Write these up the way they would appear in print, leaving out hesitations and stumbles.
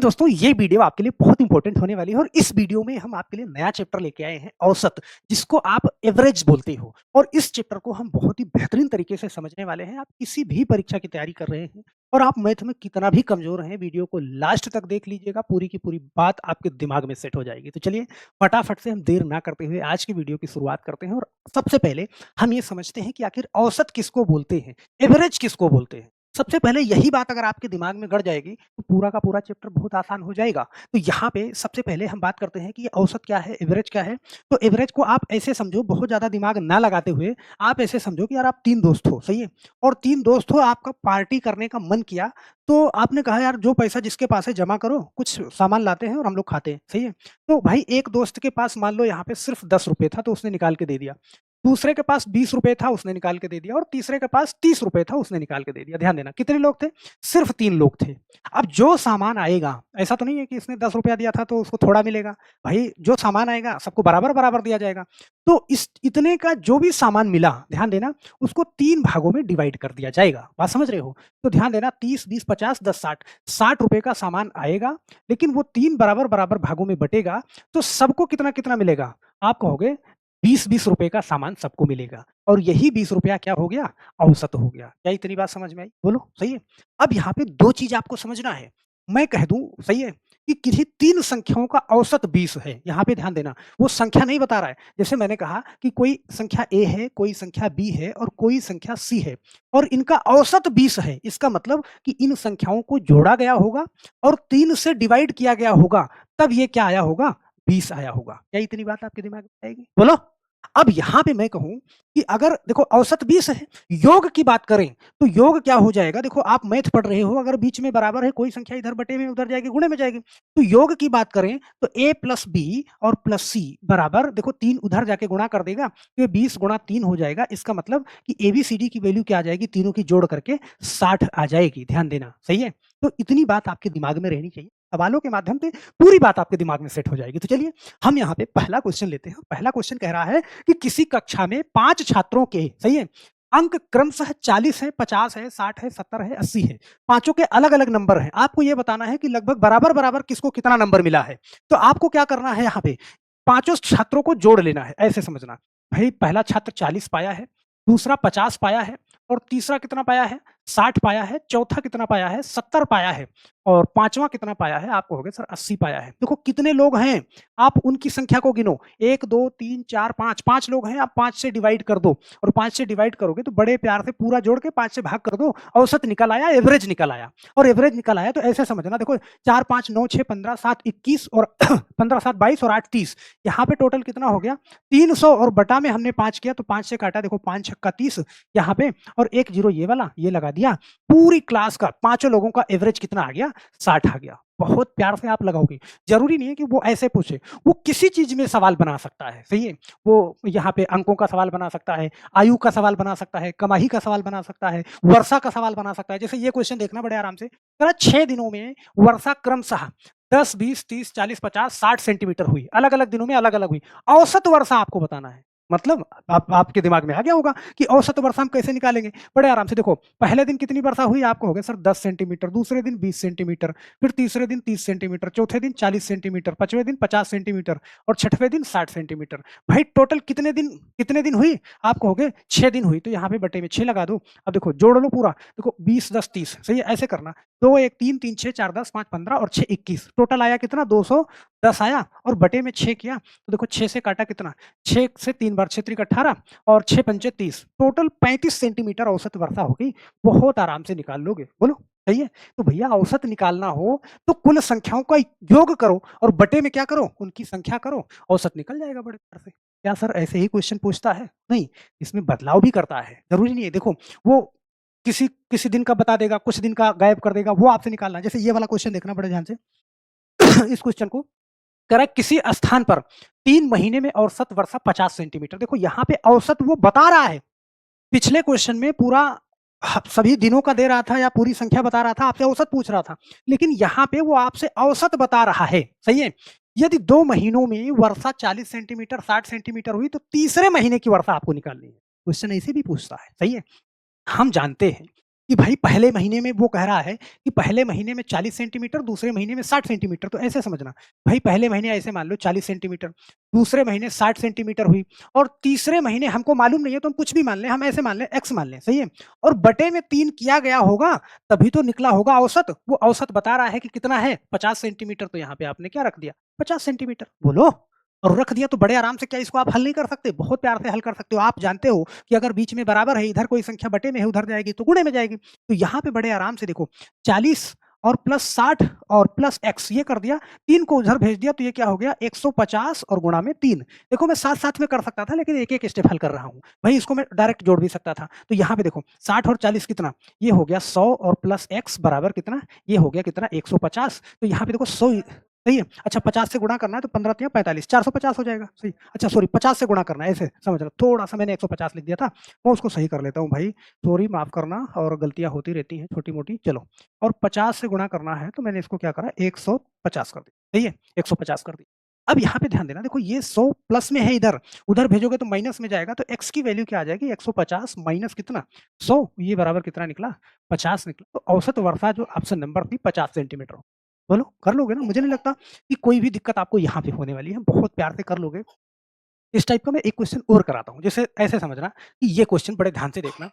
लेकिन दोस्तों ये वीडियो आपके लिए बहुत इंपॉर्टेंट होने वाली है और इस वीडियो में हम आपके लिए नया चैप्टर लेके आए हैं औसत, जिसको आप एवरेज बोलते हो। और इस चैप्टर को हम बहुत ही बेहतरीन तरीके से समझने वाले हैं। आप किसी भी परीक्षा की तैयारी कर रहे हैं और आप मैथ में कितना भी कमजोर हैं, वीडियो को लास्ट तक देख लीजिएगा, पूरी की पूरी बात आपके दिमाग में सेट हो जाएगी। तो चलिए फटाफट से हम देर ना करते हुए आज की वीडियो की शुरुआत करते हैं। और सबसे पहले हम ये समझते हैं कि आखिर औसत किसको बोलते हैं, एवरेज किसको बोलते हैं। सबसे पहले यही बात अगर आपके दिमाग में गड़ जाएगी तो पूरा का पूरा चैप्टर बहुत आसान हो जाएगा। तो यहाँ पे सबसे पहले हम बात करते हैं कि ये औसत क्या है, एवरेज क्या है। तो एवरेज को आप ऐसे समझो, बहुत ज़्यादा दिमाग ना लगाते हुए आप ऐसे समझो कि यार आप 3 दोस्त हो, सही है? और 3 दोस्त हो, आपका पार्टी करने का मन किया, तो आपने कहा यार जो पैसा जिसके पास है जमा करो, कुछ सामान लाते हैं और हम लोग खाते हैं, सही है? तो भाई एक दोस्त के पास मान लो यहाँ पे सिर्फ ₹10 था तो उसने निकाल के दे दिया। दूसरे के पास ₹20 था, उसने निकाल के दे दिया और तीसरे के पास ₹30 था, उसने निकाल के दे दिया। ध्यान देना, कितने लोग थे? सिर्फ 3 लोग थे। अब जो सामान आएगा, ऐसा तो नहीं है कि इसने ₹10 दिया था तो उसको थोड़ा मिलेगा। भाई जो सामान आएगा सबको बराबर-बराबर दिया जाएगा। तो इस इतने का जो भी सामान मिला, ध्यान देना, उसको 3 भागों में डिवाइड कर दिया जाएगा। बात समझ रहे हो? तो ध्यान देना, 30, 20, 50, 10, 60, ₹60 का सामान आएगा, लेकिन वो 3 बराबर-बराबर भागों में बँटेगा, तो सबको कितना-कितना मिलेगा? आप कहोगे 20-20 रुपए का सामान सबको मिलेगा और यही ₹20 क्या हो गया? औसत हो गया। क्या इतनी बात समझ में आई? बोलो, सही है? अब यहाँ पे 2 चीज़ आपको समझना है। मैं कह दूँ, सही है, कि किसी 3 संख्याओं का औसत 20 है। यहाँ पे ध्यान देना, वो संख्या नहीं बता रहा है। जैसे मैंने कहा कि कोई संख्या ए है, कोई संख्या बी है और कोई संख्या सी है और इनका औसत 20 है। इसका मतलब कि इन संख्याओं को जोड़ा गया होगा और 3 से डिवाइड किया गया होगा, तब ये क्या आया होगा? 20 आया होगा। क्या इतनी बात आपके दिमाग में आएगी? बोलो। अब यहाँ पे मैं कहूँ कि अगर देखो औसत 20 है, योग की बात करें, तो योग क्या हो जाएगा? देखो आप मैथ पढ़ रहे हो, अगर बीच में बराबर है, कोई संख्या इधर बटे में उधर जाएगी, गुणे में जाएगी। तो योग की बात करें तो a प्लस बी और प्लस सी बराबर, देखो 3 उधर जाके गुणा कर देगा, तो ये 20 गुणा 3 हो जाएगा। इसका मतलब कि ABCD की वैल्यू क्या आ जाएगी? तीनों की जोड़ करके 60 आ जाएगी। ध्यान देना, सही है? तो इतनी बात आपके दिमाग में रहनी चाहिए। सवालों के माध्यम से पूरी बात आपके दिमाग में सेट हो जाएगी। तो चलिए हम यहाँ पे पहला क्वेश्चन लेते हैं। पहला क्वेश्चन कह रहा है कि किसी कक्षा में 5 छात्रों के, सही है, अंक क्रमशः 40 है, 50 है, 60 है, 70 है, 80 है। पांचों के अलग-अलग नंबर हैं। आपको ये बताना है कि लगभग बराबर-बराबर किसको कितना नंबर मिला है। तो आपको क्या करना है, यहाँ पे पांचों छात्रों को जोड़ लेना है, ऐसे समझना। भाई पहला छात्र 40 पाया है, दूसरा 50 पाया है और तीसरा कितना पाया है? 60 पाया है, चौथा कितना पाया है? 70 पाया है और पांचवा कितना पाया है? आप कहोगे सर 80 पाया है। देखो कितने लोग हैं, आप उनकी संख्या को गिनो। 1, 2, 3, 4, 5, 5 लोग हैं। आप 5 से डिवाइड कर दो और 5 से डिवाइड करोगे तो बड़े प्यार से पूरा जोड़ के 5 से भाग कर दो, औसत निकल आया, एवरेज निकल आया। और एवरेज निकल आया तो ऐसे समझना, देखो 4, 5, 9, 6, 15, 7, 21 और 15, 7, 22 और 8, 30। यहाँ पे टोटल कितना हो गया? 300 और बटा में हमने 5 किया तो 5 से काटा, देखो 5 छक्का 30 यहाँ पे और 1 जीरो ये वाला, ये लगा दिया। पूरी क्लास का पांचों लोगों का एवरेज कितना आ गया? 60 आ गया। बहुत प्यार से आप लगाओगे। जरूरी नहीं है कि वो ऐसे पूछे, वो किसी चीज में सवाल बना सकता है, सही है? वो यहाँ पे अंकों का सवाल बना सकता है, आयु का सवाल बना सकता है, कमाही का सवाल बना सकता है, वर्षा का सवाल बना सकता है। जैसे ये क्वेश्चन देखना बड़े आराम से, 6 दिनों में वर्षा क्रमशः 10, 20, 30, 40, 50, 60 सेंटीमीटर हुई। अलग अलग दिनों में अलग अलग हुई। औसत वर्षा आपको बताना है। मतलब आपके दिमाग में आ गया होगा कि औसत वर्षा हम कैसे निकालेंगे। बड़े आराम से देखो, पहले दिन कितनी वर्षा हुई? आप कहोगे सर 10 सेंटीमीटर, दूसरे दिन 20 सेंटीमीटर, फिर तीसरे दिन 30 सेंटीमीटर, चौथे दिन 40 सेंटीमीटर, पांचवें दिन 50 सेंटीमीटर और छठवें दिन 60 सेंटीमीटर। भाई टोटल कितने दिन हुई? आप कहोगे 6 दिन हुई। तो यहाँ पे बटे में 6 लगा दो। अब देखो जोड़ लो पूरा, देखो 20, 10, 30, सही है? ऐसे करना, 2, 1, 3, 3, 6, 4, 10, 5, 15 और 6, 21। टोटल आया कितना? 210 आया और बटे में 6 किया तो देखो 6 से काटा कितना? 6 से 3 बार 6 त्रिक 18 और 6 पंचे 30, टोटल 35 सेंटीमीटर औसत वर्षा हो गई। बहुत आराम से निकाल लोगे। बोलो, सही है? तो भैया औसत निकालना हो तो कुल संख्याओं का योग करो और बटे में क्या करो? उनकी संख्या करो, औसत निकल जाएगा बड़े प्यार से। क्या सर ऐसे ही क्वेश्चन पूछता है? नहीं, इसमें बदलाव भी करता है। जरूरी नहीं है, देखो वो किसी किसी दिन का बता देगा, कुछ दिन का गायब कर देगा, वो आपसे निकालना है। जैसे ये वाला क्वेश्चन देखना बड़े ध्यान से। इस क्वेश्चन को करें, किसी स्थान पर 3 महीने में औसत वर्षा 50 सेंटीमीटर। देखो यहाँ पे औसत वो बता रहा है। पिछले क्वेश्चन में पूरा सभी दिनों का दे रहा था या पूरी संख्या बता रहा था, आपसे औसत पूछ रहा था। लेकिन यहाँ पे वो आपसे औसत बता रहा है, सही है? यदि 2 महीनों में वर्षा 40 सेंटीमीटर, 60 सेंटीमीटर हुई तो तीसरे महीने की वर्षा आपको निकालनी है। क्वेश्चन ऐसे भी पूछता है, सही है? हम जानते हैं कि भाई पहले महीने में वो कह रहा है कि पहले महीने में 40 सेंटीमीटर, दूसरे महीने में 60 सेंटीमीटर, तो ऐसे समझना। भाई पहले महीने ऐसे मान लो 40 सेंटीमीटर, दूसरे महीने 60 सेंटीमीटर हुई और तीसरे महीने हमको मालूम नहीं है तो हम कुछ भी मान लें, हम ऐसे मान लें x मान लें, सही है? और बटे में 3 किया गया होगा, तभी तो निकला होगा औसत। वो औसत बता रहा है कि कितना है 50 सेंटीमीटर, तो यहाँ पे आपने क्या रख दिया 50 सेंटीमीटर। बोलो। और रख दिया तो बड़े आराम से, क्या इसको आप हल नहीं कर सकते? बहुत प्यार से हल कर सकते हो। आप जानते हो कि अगर बीच में बराबर है, इधर कोई संख्या बटे में है, उधर जाएगी तो गुणे में जाएगी। तो यहाँ पे बड़े आराम से देखो 40 और प्लस 60 और प्लस x ये कर दिया, 3 को उधर भेज दिया तो ये क्या हो गया 150 और गुणा में 3। देखो मैं साथ-साथ में कर सकता था लेकिन एक-एक स्टेप हल कर रहा हूँ। भाई इसको मैं डायरेक्ट जोड़ भी सकता था। तो यहाँ पे देखो 60 और 40 कितना? ये हो गया 100 और प्लस x बराबर कितना? ये हो गया कितना 150। तो यहाँ पे देखो 100 सही है। अच्छा 50 से गुणा करना है तो 15 तिया 45, 450 हो जाएगा, सही। अच्छा सॉरी 50 से गुणा करना है, ऐसे समझ लो। थोड़ा-सा मैंने 150 लिख दिया था, मैं उसको सही कर लेता हूँ भाई। सॉरी माफ़ करना, और गलतियाँ होती रहती हैं छोटी-मोटी, चलो। और 50 से गुणा करना है तो मैंने इसको क्या करा 150 कर दिया, सही है? 150 कर दिया। अब यहाँ पे ध्यान देना, देखो ये 100 प्लस में है इधर, उधर भेजोगे तो माइनस में जाएगा, तो x की वैल्यू क्या आ जाएगी 150 माइनस कितना 100, ये बराबर कितना निकला 50 निकला। तो औसत वर्षा जो ऑप्शन नंबर थी 50 सेंटीमीटर। बोलो कर लोगे ना? मुझे नहीं लगता कि कोई भी दिक्कत आपको यहाँ पे होने वाली है, बहुत प्यार से कर लोगे। इस टाइप का मैं एक क्वेश्चन और कराता हूँ, जैसे ऐसे समझना कि ये क्वेश्चन बड़े ध्यान से देखना।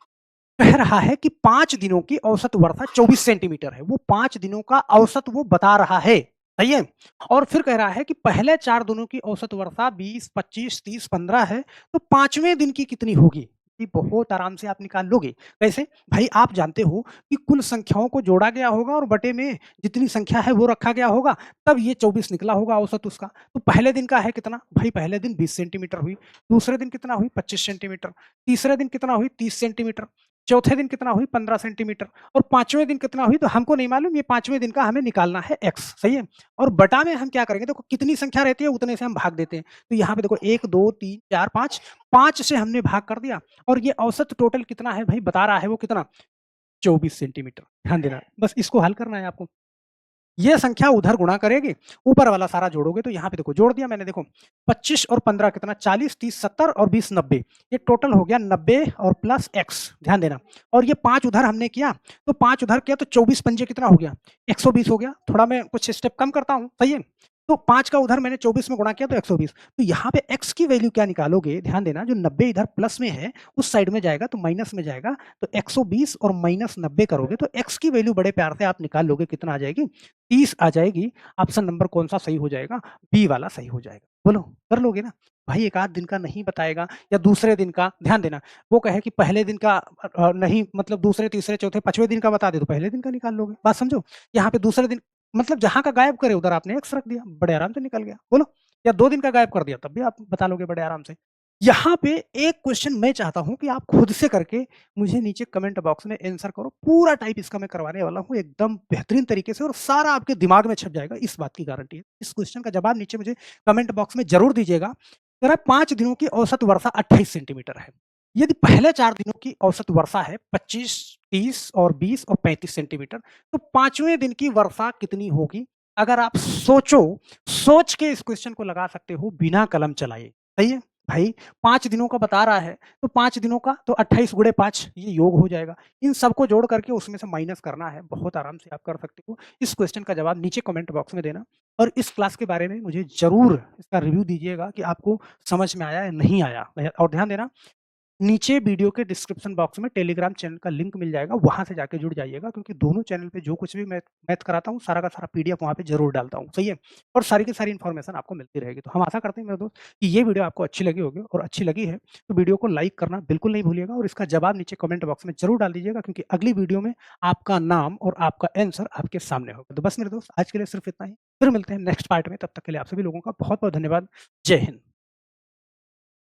कह रहा है कि 5 दिनों की औसत वर्षा 24 सेंटीमीटर है, वो 5 दिनों का औसत वो बता रहा है, सही है? और फिर कह रहा है कि पहले 4 दिनों की औसत वर्षा 20, 25, 30, 15 है, तो 5वें दिन की कितनी होगी? ये बहुत आराम से आप निकाल लोगे। कैसे? भाई आप जानते हो कि कुल संख्याओं को जोड़ा गया होगा और बटे में जितनी संख्या है वो रखा गया होगा, तब ये 24 निकला होगा औसत उसका। तो पहले दिन का है कितना? भाई पहले दिन 20 सेंटीमीटर हुई, दूसरे दिन कितना हुई 25 सेंटीमीटर, तीसरे दिन कितना हुई 30 सेंटीमीटर, चौथे दिन कितना हुई 15 सेंटीमीटर और 5वें दिन कितना हुई, तो हमको नहीं मालूम, ये 5वें दिन का हमें निकालना है x, सही है? और बटा में हम क्या करेंगे, देखो कितनी संख्या रहती है उतने से हम भाग देते हैं। तो यहाँ पे देखो 1, 2, 3, 4, 5, 5 से हमने भाग कर दिया और ये औसत टोटल कितना है भाई बता रहा है, वो कितना 24 सेंटीमीटर। ध्यान देना, बस इसको हल करना है आपको। ये संख्या उधर गुणा करेगी, ऊपर वाला सारा जोड़ोगे, तो यहाँ पे देखो जोड़ दिया मैंने, देखो 25 और 15 कितना 40, 30, 70 और 20 90, ये टोटल हो गया 90 और प्लस x, ध्यान देना। और ये 5 उधर हमने किया, तो 5 उधर किया तो 24 पंजे कितना हो गया 120 हो गया। थोड़ा मैं कुछ स्टेप कम करता हूँ, सही है? तो 5 का उधर मैंने 24 में गुणा किया तो 120। तो यहाँ पे x की वैल्यू क्या निकालोगे, ध्यान देना, जो 90 इधर प्लस में है उस साइड में जाएगा तो माइनस में जाएगा, तो 120 और माइनस 90 करोगे तो x की वैल्यू बड़े प्यार से आप निकाल लोगे, कितना आ जाएगी 30 आ जाएगी। ऑप्शन नंबर कौन सा सही हो जाएगा? बी वाला सही हो जाएगा। बोलो कर लोगे ना? भाई एक आध दिन का नहीं बताएगा या दूसरे दिन का, ध्यान देना। वो कहे कि पहले दिन का नहीं, मतलब दूसरे, तीसरे, चौथे, 5वें दिन का बता दे तो पहले दिन का निकाल लोगे। बात समझो? यहाँ पे दूसरे दिन मतलब जहाँ का गायब करे उधर आपने एक्स रख दिया, बड़े आराम से निकल गया। बोलो। या 2 दिन का गायब कर दिया तब भी आप बता लोगे बड़े आराम से। यहाँ पे एक क्वेश्चन मैं चाहता हूँ कि आप खुद से करके मुझे नीचे कमेंट बॉक्स में आंसर करो। पूरा टाइप इसका मैं करवाने वाला हूँ एकदम बेहतरीन तरीके से और सारा आपके दिमाग में छप जाएगा, इस बात की गारंटी है। इस क्वेश्चन का जवाब नीचे मुझे कमेंट बॉक्स में ज़रूर दीजिएगा। कह रहा है 5 दिनों की औसत वर्षा 28 सेंटीमीटर है। यदि पहले 4 दिनों की औसत वर्षा है 25, 30 और 20 और 35 सेंटीमीटर, तो 5वें दिन की वर्षा कितनी होगी? अगर आप सोचो, सोच के इस क्वेश्चन को लगा सकते हो बिना कलम चलाए। सही है? भाई 5 दिनों का बता रहा है, तो 5 दिनों का तो 28 गुणे 5 ये योग हो जाएगा। इन सबको जोड़ करके उसमें से माइनस करना है, बहुत आराम से आप कर सकते हो। इस क्वेश्चन का जवाब नीचे कमेंट बॉक्स में देना और इस क्लास के बारे में मुझे ज़रूर इसका रिव्यू दीजिएगा कि आपको समझ में आया या नहीं आया। और ध्यान देना, नीचे वीडियो के डिस्क्रिप्शन बॉक्स में टेलीग्राम चैनल का लिंक मिल जाएगा, वहाँ से जाके जुड़ जाइएगा, क्योंकि दोनों चैनल पे जो कुछ भी मैं मैथ कराता हूँ, सारा का सारा पीडीएफ वहाँ पे ज़रूर डालता हूँ, सही है? और सारी की सारी इन्फॉर्मेशन आपको मिलती रहेगी। तो हम आशा करते हैं मेरे दोस्त कि ये वीडियो आपको अच्छी लगी होगी, और अच्छी लगी है तो वीडियो को लाइक करना बिल्कुल नहीं भूलिएगा और इसका जवाब नीचे कमेंट बॉक्स में ज़रूर डाल दीजिएगा, क्योंकि अगली वीडियो में आपका नाम और आपका आंसर आपके सामने होगा। तो बस मेरे दोस्त आज के लिए सिर्फ इतना ही, फिर मिलते हैं नेक्स्ट पार्ट में, तब तक के लिए आप सभी लोगों का बहुत-बहुत धन्यवाद। जय हिंद।